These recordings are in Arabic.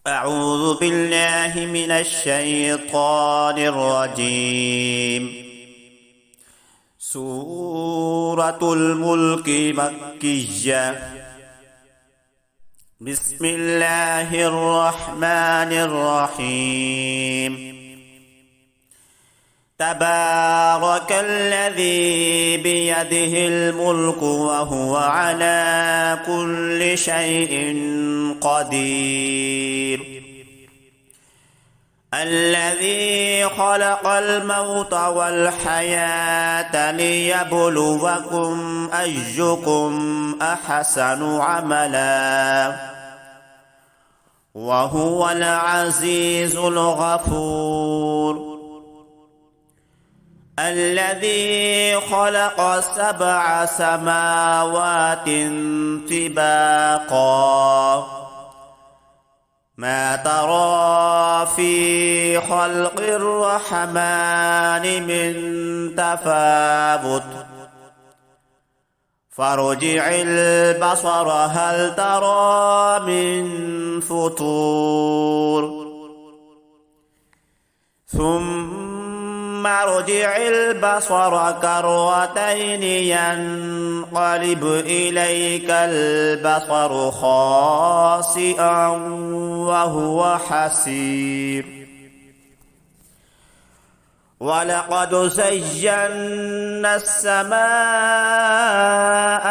أعوذ بالله من الشيطان الرجيم. سورة الملك مكية. بسم الله الرحمن الرحيم. تبارك الذي بيده الملك وهو على كل شيء قدير. الذي خلق الموت والحياة ليبلوكم أيكم أحسن عملا وهو العزيز الغفور. الذي خلق 7 سماوات طباقا ما ترى في خلق الرحمن من تفاوت فارجع البصر هل ترى من فطور ثم ارجع البصر كرتين ينقلب إليك البصر خاسئا وهو حسير. ولقد زينا السماء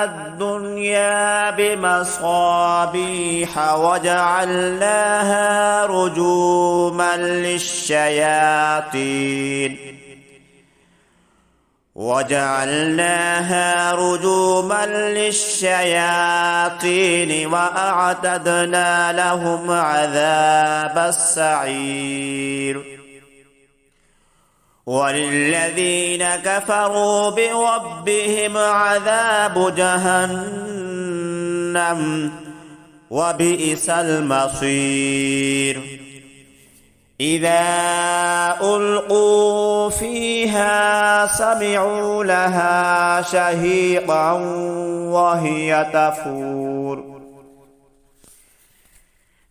الدنيا بمصابيح وجعلناها رجوما للشياطين وأعتدنا لهم عذاب السعير. وللذين كفروا بربهم عذاب جهنم وبئس المصير. إذا ألقوا فيها سمعوا لها شهيقا وهي تفور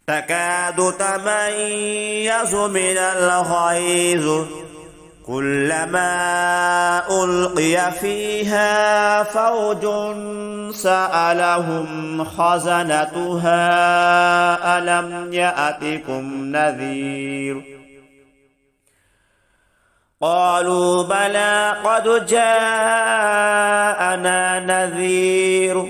تكاد تميز من الغيظ كلما ألقي فيها فوج سألهم خزنتها ألم يأتكم نذير قالوا بلى قد جاءنا نذير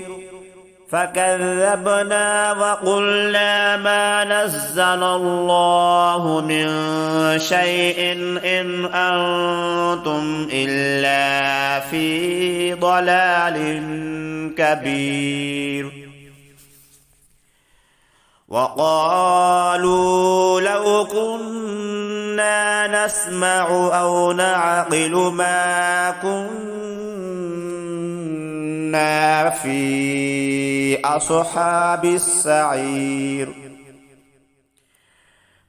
فكذبنا وقلنا ما نزل الله من شيء إن أنتم إلا في ضلال كبير. وقالوا لو كنا نسمع أو نعقل ما كنا في أصحاب السعير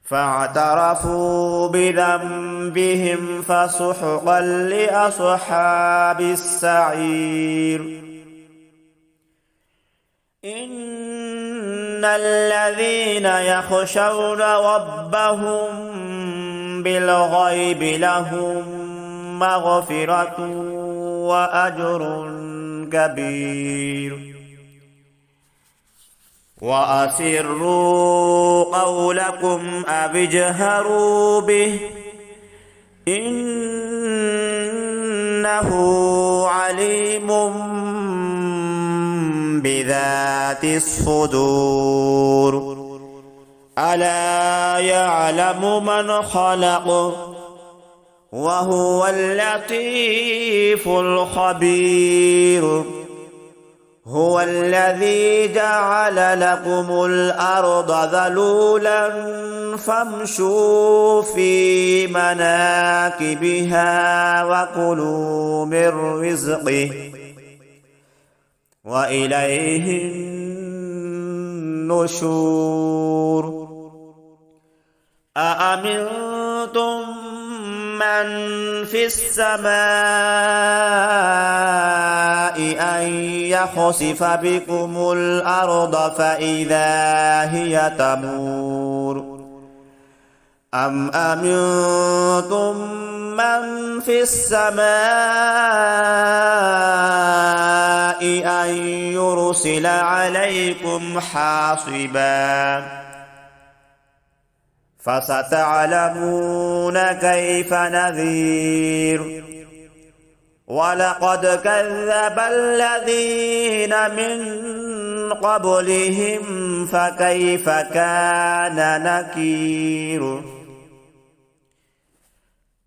فاعترفوا بذنبهم فسحقا لأصحاب السعير. إن الذين يخشون ربهم بالغيب لهم مغفرة وأجر كبير. وأسروا قولكم أو اجهروا به إنه عليم بذات الصدور. ألا يعلم من خلق وهو اللطيف الخبير. هو الذي جعل لكم الأرض ذلولا فامشوا في مناكبها وكلوا من رزقه وإليه النشور. أأمنتم من في السماء أن يخسف بكم الأرض فإذا هي تمور أم أمنتم من في السماء أن يرسل عليكم حاصبا فستعلمون كيف نذير ولقد كذب الذين من قبلهم فكيف كان نكير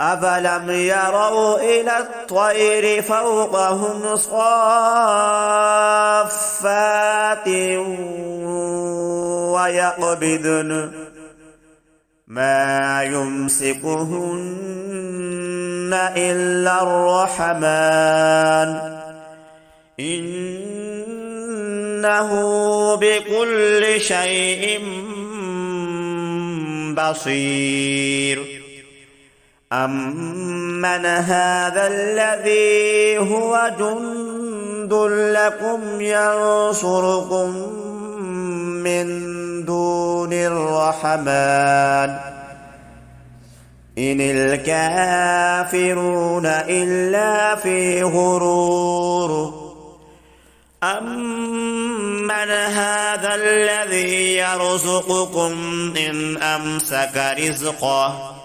أفلم يروا إلى الطير فوقهم صافات ويقبضن ما يمسكهن إلا الرحمن إنه بكل شيء بصير أمن هذا الذي هو جند لكم ينصركم من دون الرحمن إن الكافرون إلا في غرور أمن هذا الذي يرزقكم إن أمسك رزقه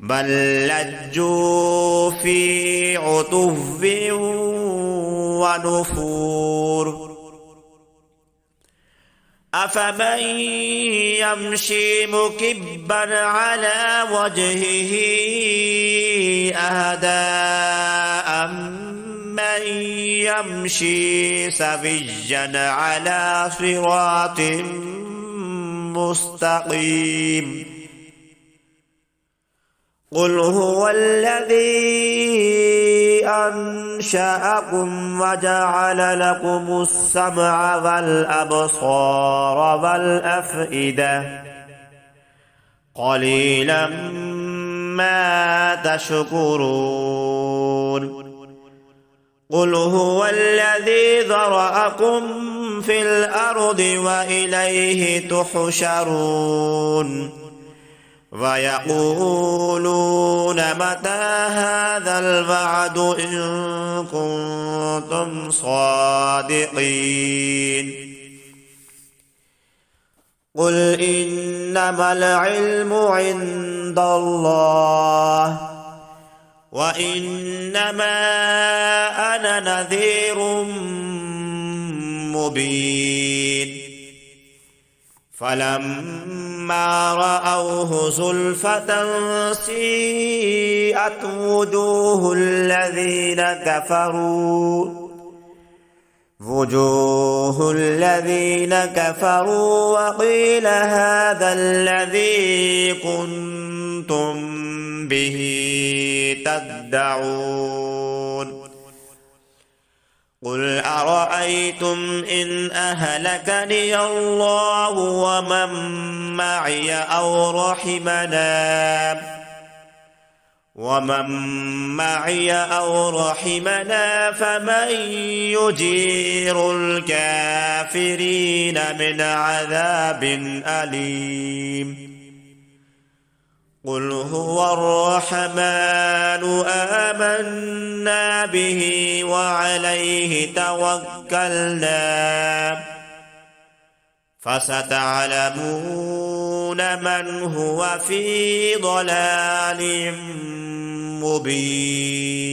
بل لجوا في عتو ونفور أفمن يمشي مكبا على وجهه أهدى من يمشي سويا على صراط مستقيم قل هو الذي أنشأكم وجعل لكم السمع والأبصار والأفئدة قليلا ما تشكرون قل هو الذي ذرأكم في الأرض وإليه تحشرون ويقولون متى هذا الوعد إن كنتم صادقين قل إنما العلم عند الله وإنما أنا نذير مبين فلما رأوه زلفة سيئت وجوه الذين كفروا وقيل هذا الذي كنتم به تدعون قل أرأيتم إن أهلكني الله ومن معي أو رحمنا فمن يجير الكافرين من عذاب أليم قل هو الرحمن آمنا به وعليه توكلنا فستعلمون من هو في ضلال مبين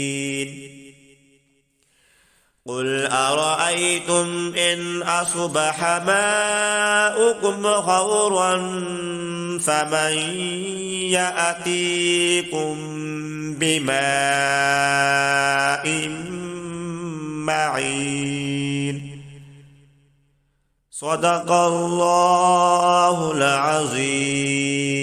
قل أرأيتم إن أصبح ماؤكم غورا فمن يأتيكم بماء معين صدق الله العظيم.